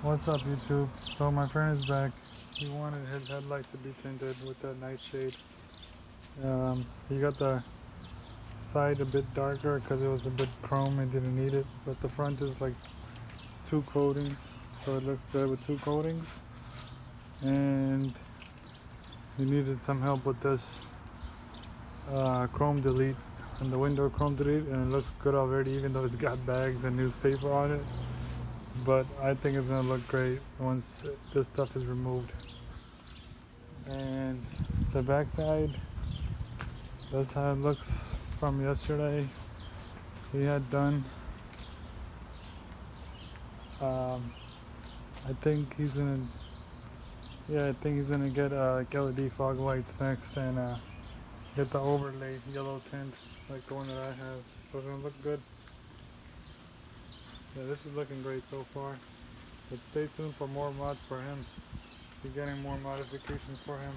What's up, YouTube? So my friend is back. He wanted his headlight to be tinted with that Nightshade. He got the side a bit darker because it was a bit chrome and didn't need it, but the front is like 2 coatings, so it looks good with 2 coatings. And he needed some help with this chrome delete and the window chrome delete, and it looks good already, even though it's got bags and newspaper on it. But I think it's gonna look great once this stuff is removed. And the backside, that's how it looks from yesterday. He had done. I think he's gonna. Yeah, I think he's gonna get like LED fog lights next and get the overlay yellow tint like the one that I have. So it's gonna look good. Yeah, this is looking great so far. But stay tuned for more mods for him. We're getting more modifications for him.